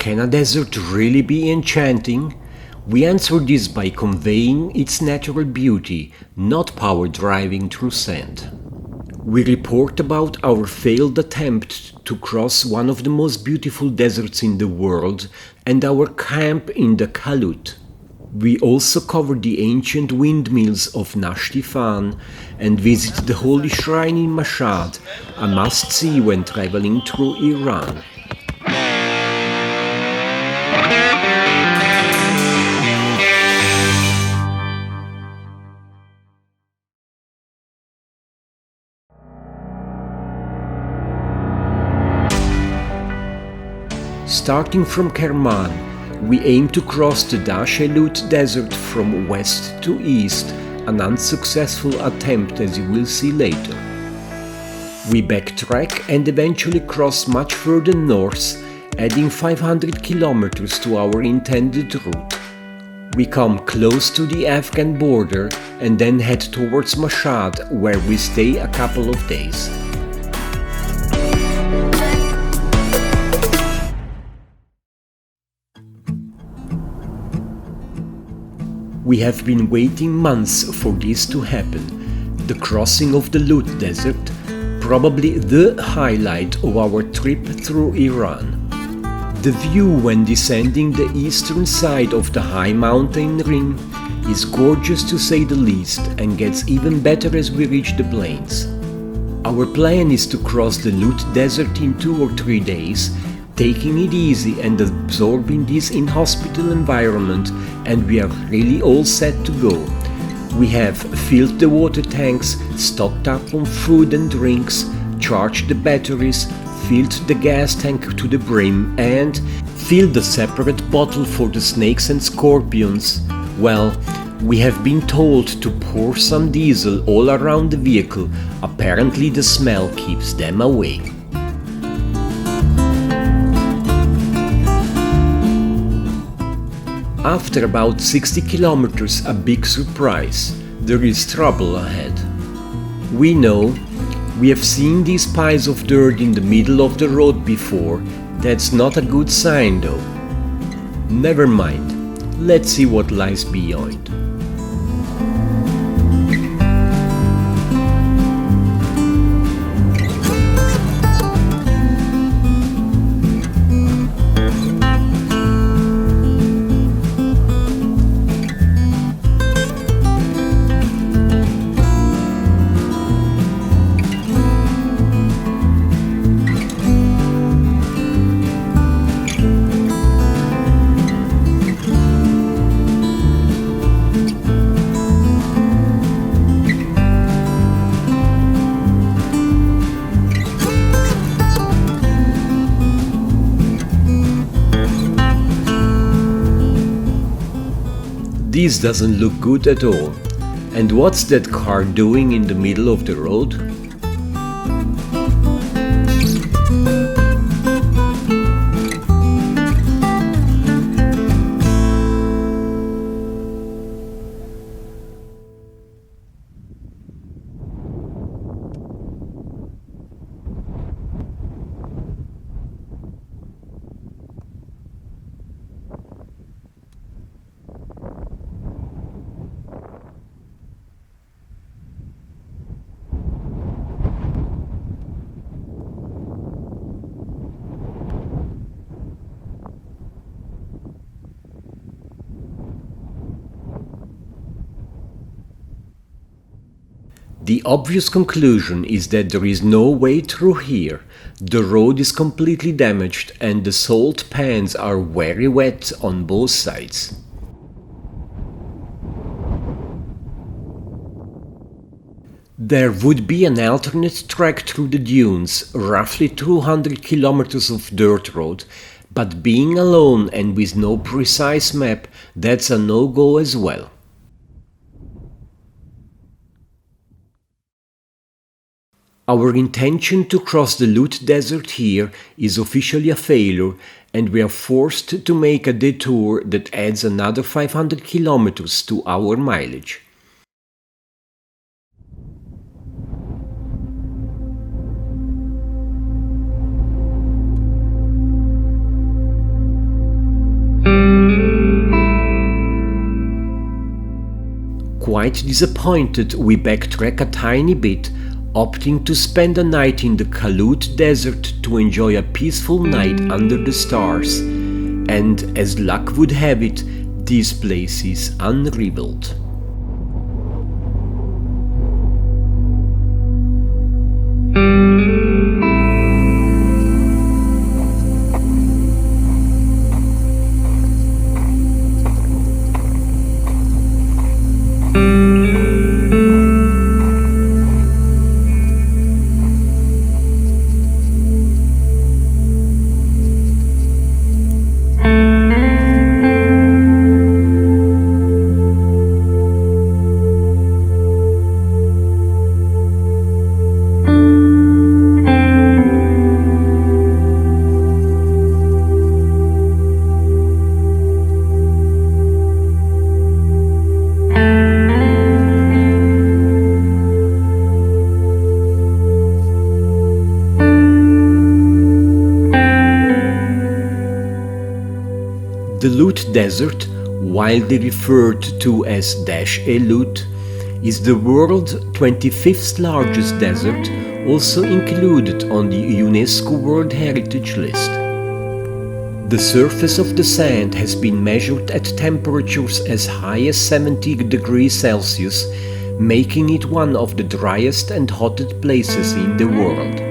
Can a desert really be enchanting? We answer this by conveying its natural beauty, not power driving through sand. We report about our failed attempt to cross one of the most beautiful deserts in the world and our camp in the Kalout. We also cover the ancient windmills of Nashtifan and visit the holy shrine in Mashhad, a must-see when traveling through Iran. Starting from Kerman, we aim to cross the Dasht-e Lut Desert from west to east, an unsuccessful attempt as you will see later. We backtrack and eventually cross much further north, adding 500 kilometers to our intended route. We come close to the Afghan border and then head towards Mashhad, where we stay a couple of days. We have been waiting months for this to happen. The crossing of the Lut Desert, probably the highlight of our trip through Iran. The view when descending the eastern side of the high mountain ring is gorgeous to say the least, and gets even better as we reach the plains. Our plan is to cross the Lut Desert in 2 or 3 days, taking it easy and absorbing this inhospitable environment, and we are really all set to go. We have filled the water tanks, stocked up on food and drinks, charged the batteries, filled the gas tank to the brim, and filled a separate bottle for the snakes and scorpions. Well, we have been told to pour some diesel all around the vehicle. Apparently the smell keeps them away. After about 60 kilometers, a big surprise. There is trouble ahead. We know, we have seen these piles of dirt in the middle of the road before. That's not a good sign though. Never mind, let's see what lies beyond. This doesn't look good at all. And what's that car doing in the middle of the road? The obvious conclusion is that there is no way through here. The road is completely damaged and the salt pans are very wet on both sides. There would be an alternate track through the dunes, roughly 200 kilometers of dirt road, but being alone and with no precise map, that's a no-go as well. Our intention to cross the Lut Desert here is officially a failure, and we are forced to make a detour that adds another 500 kilometers to our mileage. Quite disappointed, we backtrack a tiny bit, opting to spend a night in the Kalout Desert to enjoy a peaceful night under the stars. And as luck would have it, this place is unrivaled. The Lut Desert, widely referred to as Dasht-e Lut, is the world's 25th largest desert, also included on the UNESCO World Heritage List. The surface of the sand has been measured at temperatures as high as 70 degrees Celsius, making it one of the driest and hottest places in the world.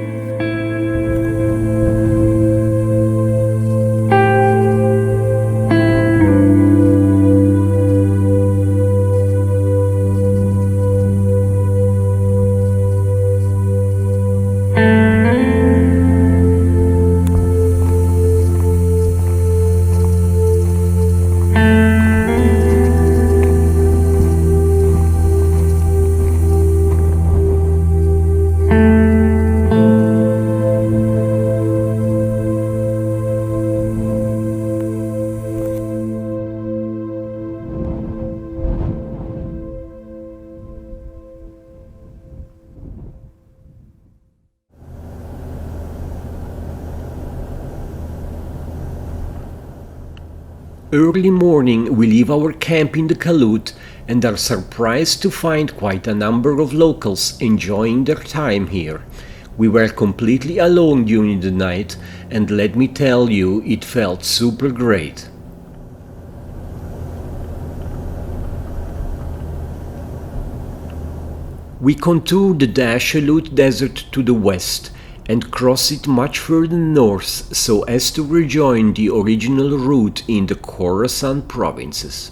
Early morning we leave our camp in the Kalout and are surprised to find quite a number of locals enjoying their time here. We were completely alone during the night, and let me tell you, it felt super great. We contour the Dasht-e Lut Desert to the west and cross it much further north so as to rejoin the original route in the Khorasan provinces.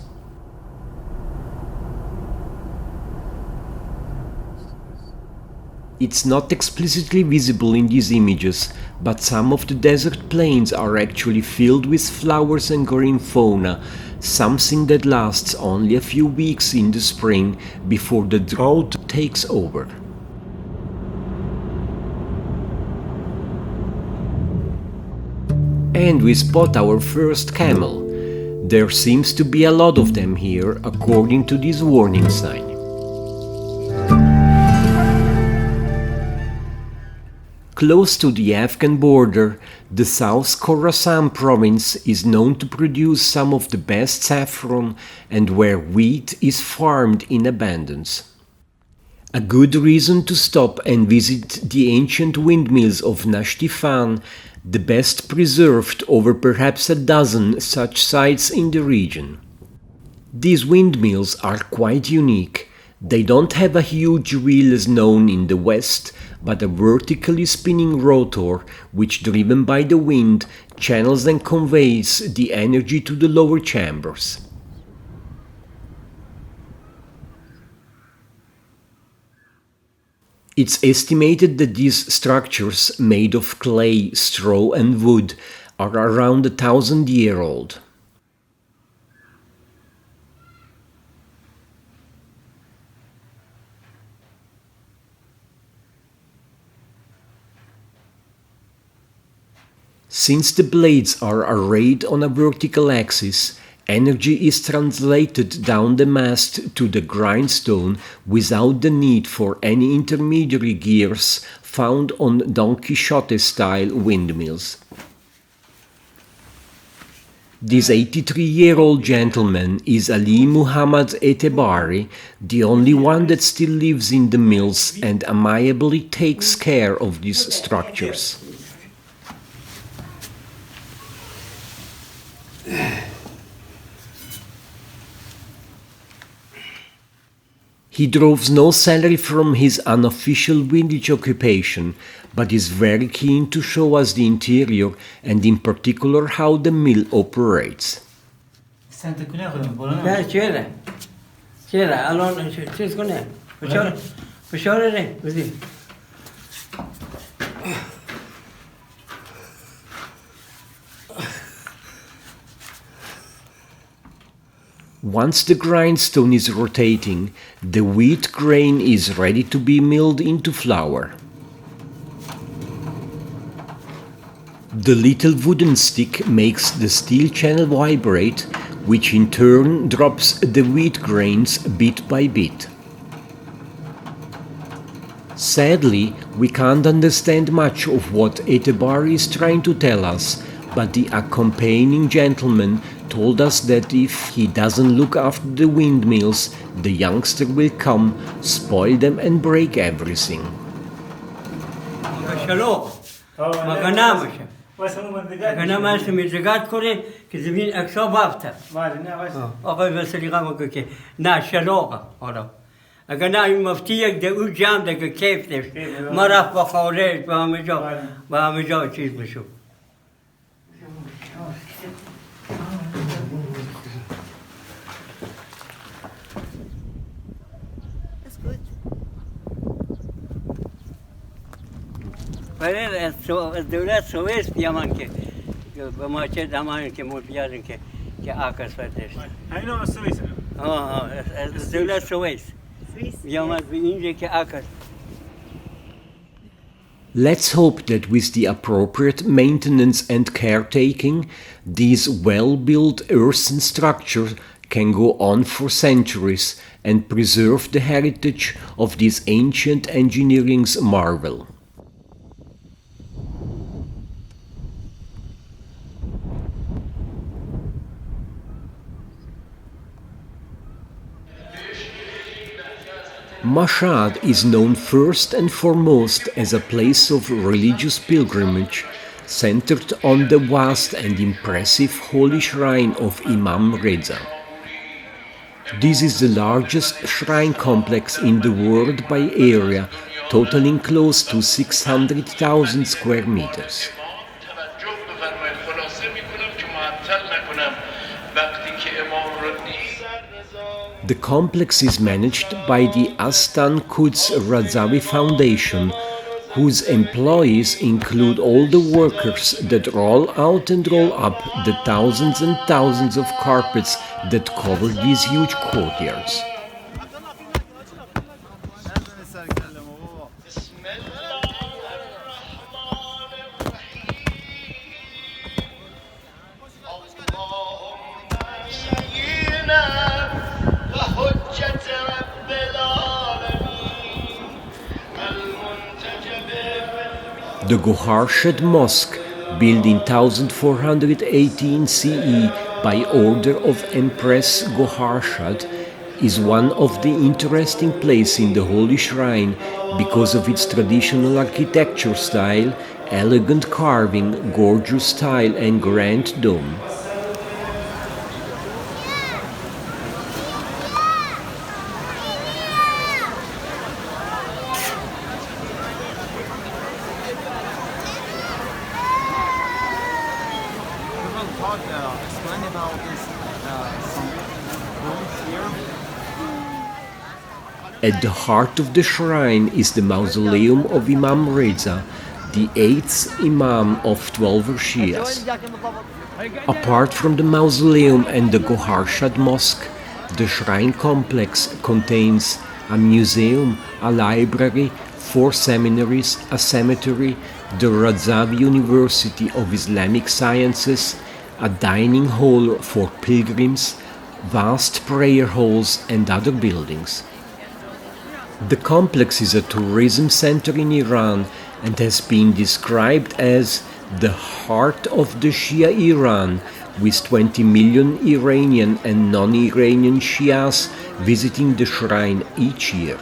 It's not explicitly visible in these images, but some of the desert plains are actually filled with flowers and green fauna, something that lasts only a few weeks in the spring before the drought takes over. And we spot our first camel. There seems to be a lot of them here, according to this warning sign. Close to the Afghan border, the South Khorasan province is known to produce some of the best saffron and where wheat is farmed in abundance. A good reason to stop and visit the ancient windmills of Nashtifan, the best preserved over perhaps a dozen such sites in the region. These windmills are quite unique. They don't have a huge wheel as known in the West, but a vertically spinning rotor which, driven by the wind, channels and conveys the energy to the lower chambers. It's estimated that these structures, made of clay, straw and wood, are around 1,000 years old. Since the blades are arrayed on a vertical axis, energy is translated down the mast to the grindstone without the need for any intermediary gears found on Don Quixote-style windmills. This 83-year-old gentleman is Ali Muhammad Etebari, the only one that still lives in the mills and amiably takes care of these structures. He draws no salary from his unofficial village occupation, but is very keen to show us the interior and in particular how the mill operates. Once the grindstone is rotating, the wheat grain is ready to be milled into flour. The little wooden stick makes the steel channel vibrate, which in turn drops the wheat grains bit by bit. Sadly, we can't understand much of what Etebari is trying to tell us, but the accompanying gentleman told us that if he doesn't look after the windmills, the youngster will come, spoil them and break everything. الدولات سويس بيمان كي بما تشد امان كي مو بيارن كي اكس فدش هاي نوع السويس الدولات سويس بيمان بينجي كي اكس. Let's hope that with the appropriate maintenance and caretaking, these well-built earthen structures can go on for centuries and preserve the heritage of this ancient engineering's marvel. Mashhad is known first and foremost as a place of religious pilgrimage centered on the vast and impressive holy shrine of Imam Reza. This is the largest shrine complex in the world by area, totaling close to 600,000 square meters. The complex is managed by the Astan Quds Razavi Foundation, whose employees include all the workers that roll out and roll up the thousands and thousands of carpets that cover these huge courtyards. The Goharshad Mosque, built in 1418 CE by order of Empress Goharshad, is one of the interesting places in the Holy Shrine because of its traditional architecture style, elegant carving, gorgeous style and grand dome. Explain about this some rooms here. At the heart of the shrine is the mausoleum of Imam Reza, the 8th Imam of 12 Shias. Apart from the mausoleum and the Goharshad Mosque, the shrine complex contains a museum, a library, 4 seminaries, a cemetery, the Razavi University of Islamic Sciences, a dining hall for pilgrims, vast prayer halls and other buildings. The complex is a tourism center in Iran and has been described as the heart of the Shia Iran, with 20 million Iranian and non-Iranian Shias visiting the shrine each year.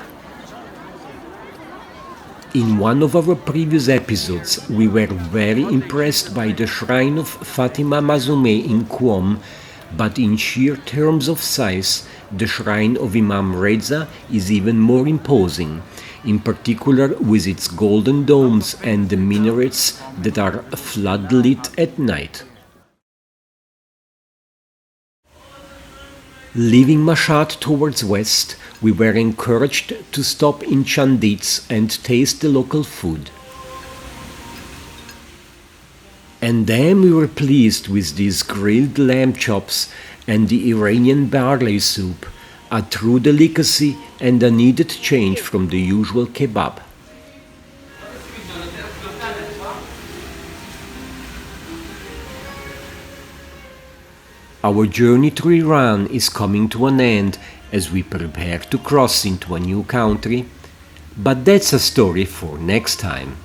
In one of our previous episodes, we were very impressed by the shrine of Fatima Masumeh in Qom, but in sheer terms of size, the shrine of Imam Reza is even more imposing, in particular with its golden domes and the minarets that are floodlit at night. Leaving Mashhad towards west, we were encouraged to stop in Chandits and taste the local food. And then we were pleased with these grilled lamb chops and the Iranian barley soup, a true delicacy and a needed change from the usual kebab. Our journey through Iran is coming to an end as we prepare to cross into a new country, but that's a story for next time.